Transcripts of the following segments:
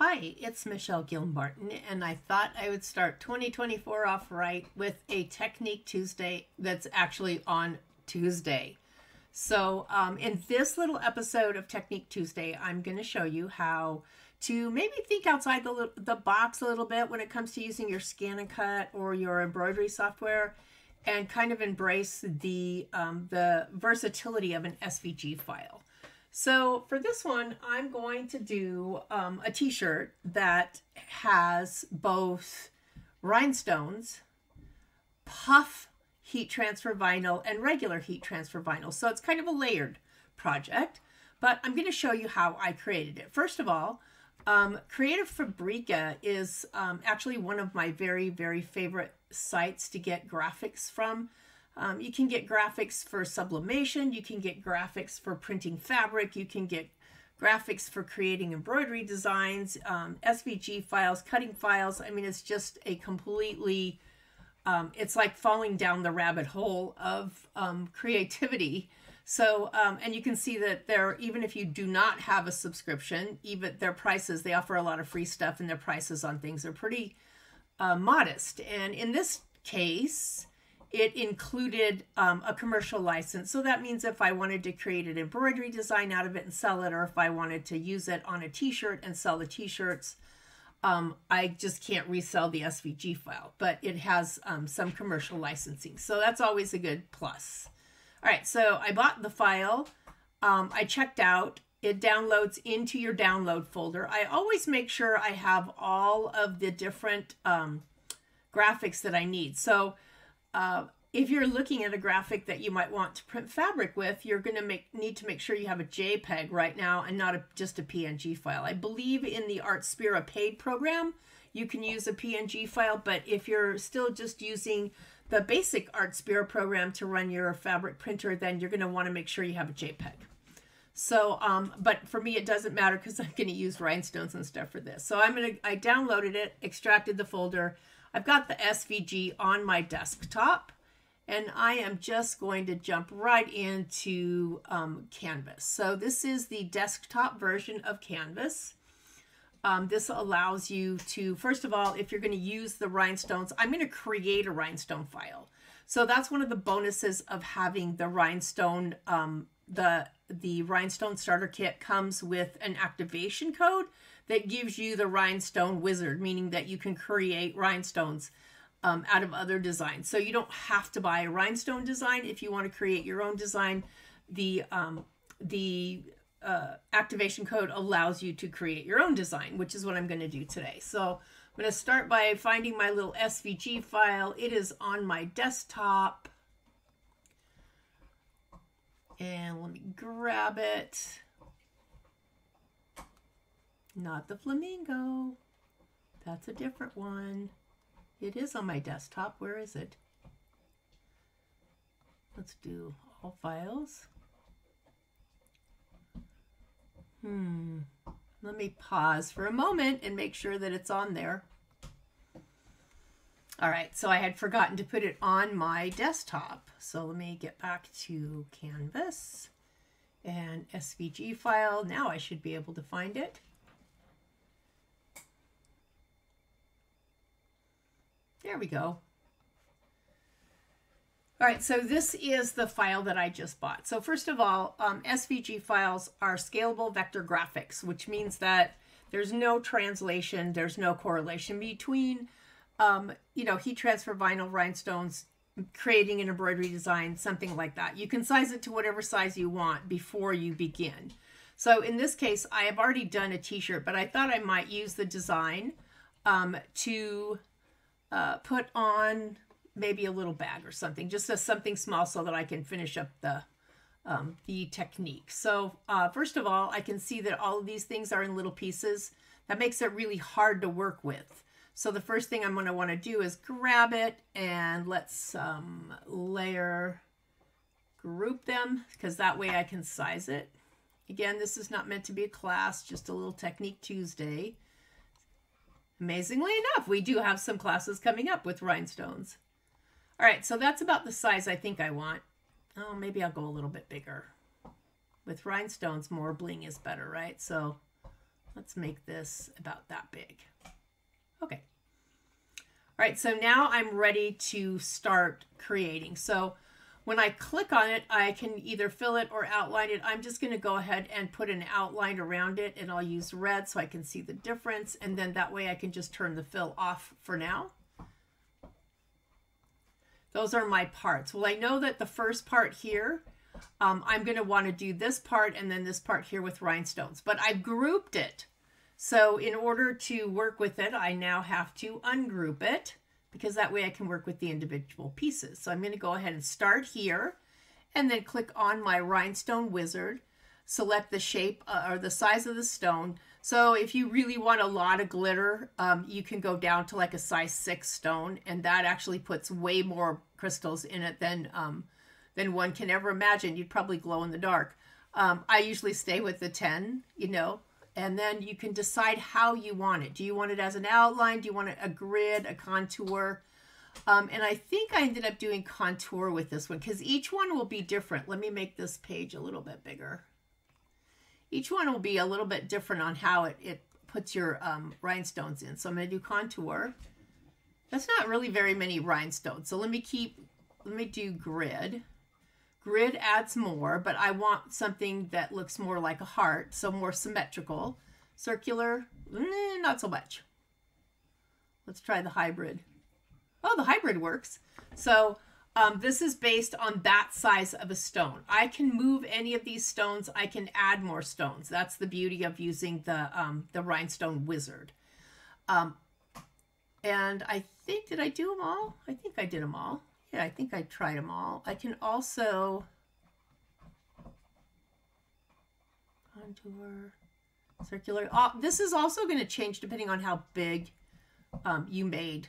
Hi, it's Michelle Gilmartin, and I thought I would start 2024 off right with a Technique Tuesday that's actually on Tuesday. So in this little episode of Technique Tuesday, I'm going to show you how to maybe think outside the box a little bit when it comes to using your scan and cut or your embroidery software, and kind of embrace the versatility of an SVG file. So for this one, I'm going to do a t-shirt that has both rhinestones, puff heat transfer vinyl, and regular heat transfer vinyl. So it's kind of a layered project, but I'm going to show you how I created it. First of all, Creative Fabrica is actually one of my very, very favorite sites to get graphics from. You can get graphics for sublimation, you can get graphics for printing fabric, you can get graphics for creating embroidery designs, SVG files, cutting files. I mean, it's just a completely, it's like falling down the rabbit hole of creativity. So, and you can see that even if you do not have a subscription, even their prices, they offer a lot of free stuff, and their prices on things are pretty modest. And in this case, it included a commercial license. So that means if I wanted to create an embroidery design out of it and sell it, or if I wanted to use it on a t-shirt and sell the t-shirts, I just can't resell the SVG file, but it has some commercial licensing. So that's always a good plus. All right, so I bought the file. I checked out. It downloads into your download folder. I always make sure I have all of the different graphics that I need. So if you're looking at a graphic that you might want to print fabric with, you're going to need to make sure you have a JPEG right now and not just a PNG file. I believe in the Artspira paid program, you can use a PNG file, but if you're still just using the basic Artspira program to run your fabric printer, then you're going to want to make sure you have a JPEG. So, but for me, it doesn't matter because I'm going to use rhinestones and stuff for this. So I downloaded it, extracted the folder. I've got the SVG on my desktop, and I am just going to jump right into Canvas. So this is the desktop version of Canvas. This allows you to, first of all, if you're going to use the rhinestones, I'm going to create a rhinestone file. So that's one of the bonuses of having the rhinestone. The rhinestone starter kit comes with an activation code that gives you the rhinestone wizard, meaning that you can create rhinestones out of other designs. So you don't have to buy a rhinestone design. If you want to create your own design, the activation code allows you to create your own design, which is what I'm going to do today. So I'm going to start by finding my little SVG file. It is on my desktop. And let me grab it. Not the flamingo. That's a different one. It is on my desktop. Where is it? Let's do all files. Let me pause for a moment and make sure that it's on there. All right, so I had forgotten to put it on my desktop. So let me get back to Canvas and SVG file. Now I should be able to find it. There we go. All right, so this is the file that I just bought. So first of all, SVG files are scalable vector graphics, which means that there's no translation, there's no correlation between heat transfer vinyl, rhinestones, creating an embroidery design, something like that. You can size it to whatever size you want before you begin. So in this case, I have already done a t-shirt, but I thought I might use the design to put on maybe a little bag or something, just as something small so that I can finish up the technique. So first of all, I can see that all of these things are in little pieces. That makes it really hard to work with. So the first thing I'm going to want to do is grab it and let's layer group them, because that way I can size it. Again, this is not meant to be a class, just a little Technique Tuesday. Amazingly enough, we do have some classes coming up with rhinestones. All right, so that's about the size I think I want. Oh, maybe I'll go a little bit bigger. With rhinestones, more bling is better, right? So Let's make this about that big. Okay. All right, so now I'm ready to start creating. So when I click on it, I can either fill it or outline it. I'm just going to go ahead and put an outline around it, and I'll use red so I can see the difference. And then that way I can just turn the fill off for now. Those are my parts. Well, I know that the first part here, I'm going to want to do this part and then this part here with rhinestones, but I've grouped it. So in order to work with it, I now have to ungroup it, because that way I can work with the individual pieces. So I'm going to go ahead and start here and then click on my rhinestone wizard, select the shape or the size of the stone. So if you really want a lot of glitter, you can go down to like a size 6 stone, and that actually puts way more crystals in it than one can ever imagine. You'd probably glow in the dark. I usually stay with the 10, you know, and then you can decide how you want it. Do you want it as an outline? Do you want it a grid, a contour? And I think I ended up doing contour with this one because each one will be different. Let me make this page a little bit bigger. Each one will be a little bit different on how it puts your rhinestones in. So I'm going to do contour. That's not really very many rhinestones. So let me do grid. Grid adds more, but I want something that looks more like a heart, so more symmetrical. Circular, not so much. Let's try the hybrid. Oh, the hybrid works. So this is based on that size of a stone. I can move any of these stones. I can add more stones. That's the beauty of using the rhinestone wizard. And I think, did I do them all? I think I did them all. Yeah, I think I tried them all. I can also contour, circular. Oh, this is also going to change depending on how big you made.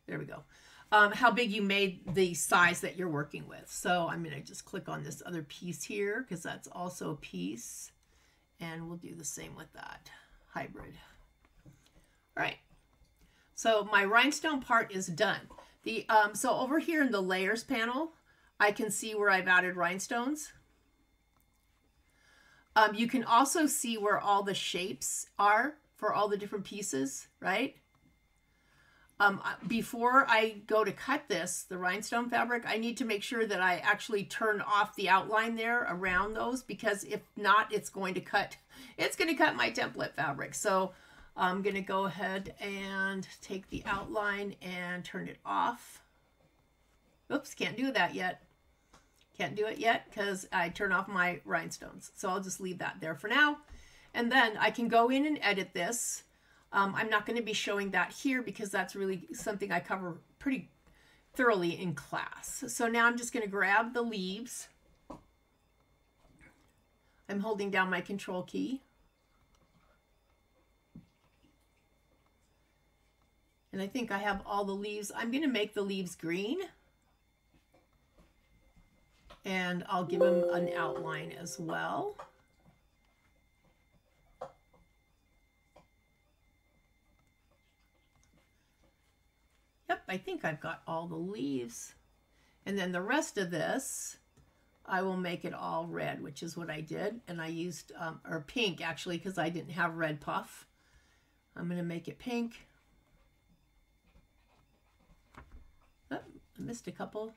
There we go. How big you made the size that you're working with. So I'm going to just click on this other piece here because that's also a piece. And we'll do the same with that hybrid. All right. So my rhinestone part is done. So over here in the layers panel, I can see where I've added rhinestones. You can also see where all the shapes are for all the different pieces, right? Before I go to cut this, the rhinestone fabric, I need to make sure that I actually turn off the outline there around those, because if not, it's going to cut my template fabric. So I'm going to go ahead and take the outline and turn it off. Oops, can't do that yet. Can't do it yet because I turn off my rhinestones. So I'll just leave that there for now. And then I can go in and edit this. I'm not going to be showing that here because that's really something I cover pretty thoroughly in class. So now I'm just going to grab the leaves. I'm holding down my control key. And I think I have all the leaves. I'm going to make the leaves green. And I'll give them an outline as well. Yep, I think I've got all the leaves. And then the rest of this, I will make it all red, which is what I did. And I used, or pink actually, because I didn't have red puff. I'm going to make it pink. Oh, I missed a couple.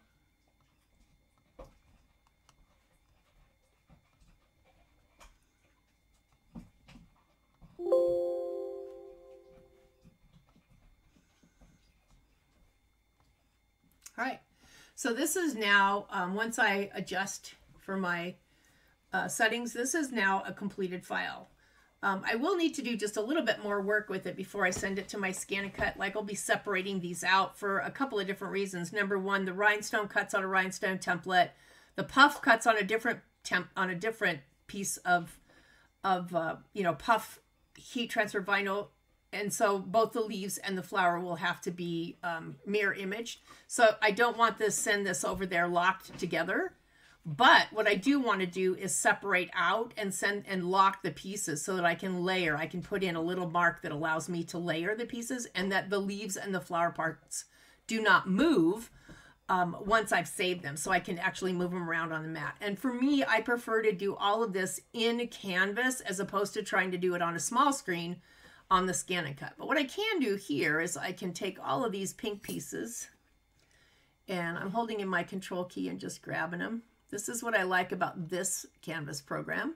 All right, so this is now, once I adjust for my settings, this is now a completed file. I will need to do just a little bit more work with it before I send it to my scan and cut. Like, I'll be separating these out for a couple of different reasons. Number one, the rhinestone cuts on a rhinestone template. The puff cuts on a different piece of puff heat transfer vinyl. And so both the leaves and the flower will have to be mirror imaged. So I don't want to send this over there locked together. But what I do want to do is separate out and send and lock the pieces so that I can layer. I can put in a little mark that allows me to layer the pieces, and that the leaves and the flower parts do not move once I've saved them, so I can actually move them around on the mat. And for me, I prefer to do all of this in Canvas as opposed to trying to do it on a small screen on the Scan and Cut. But what I can do here is I can take all of these pink pieces, and I'm holding in my control key and just grabbing them. This is what I like about this Canvas program,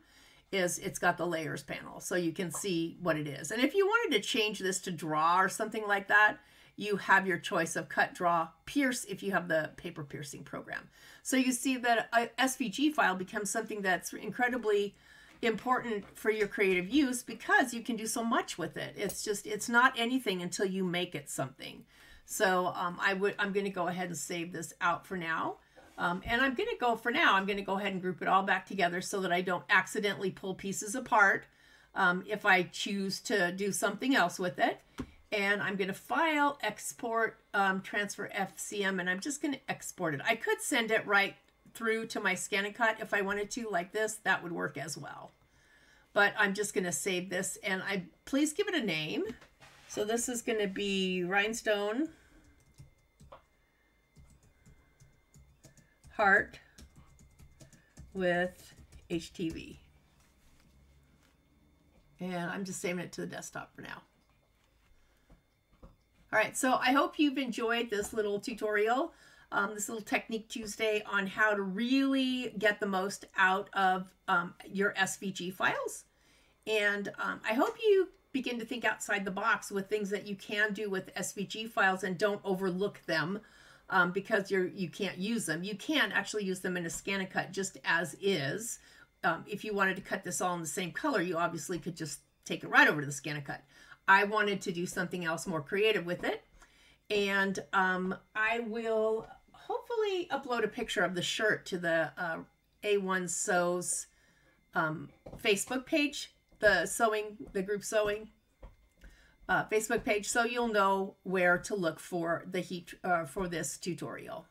is it's got the layers panel, so you can see what it is. And if you wanted to change this to draw or something like that, you have your choice of cut, draw, pierce if you have the paper piercing program. So you see that a SVG file becomes something that's incredibly important for your creative use because you can do so much with it. It's not anything until you make it something. So I'm going to go ahead and save this out for now. And I'm going to go ahead and group it all back together so that I don't accidentally pull pieces apart if I choose to do something else with it. And I'm going to file, export, transfer FCM, and I'm just going to export it. I could send it right through to my Scan and Cut if I wanted to, like this. That would work as well. But I'm just going to save this, and please give it a name. So this is going to be rhinestone heart with HTV. And I'm just saving it to the desktop for now. All right, so I hope you've enjoyed this little tutorial, this little Technique Tuesday on how to really get the most out of your SVG files. And I hope you begin to think outside the box with things that you can do with SVG files and don't overlook them because you can't use them. You can actually use them in a Scan and Cut just as is. If you wanted to cut this all in the same color, you obviously could just take it right over to the Scan and Cut. I wanted to do something else more creative with it, and I will hopefully upload a picture of the shirt to the A1 Sews Facebook page, the group sewing Facebook page, so you'll know where to look for the for this tutorial.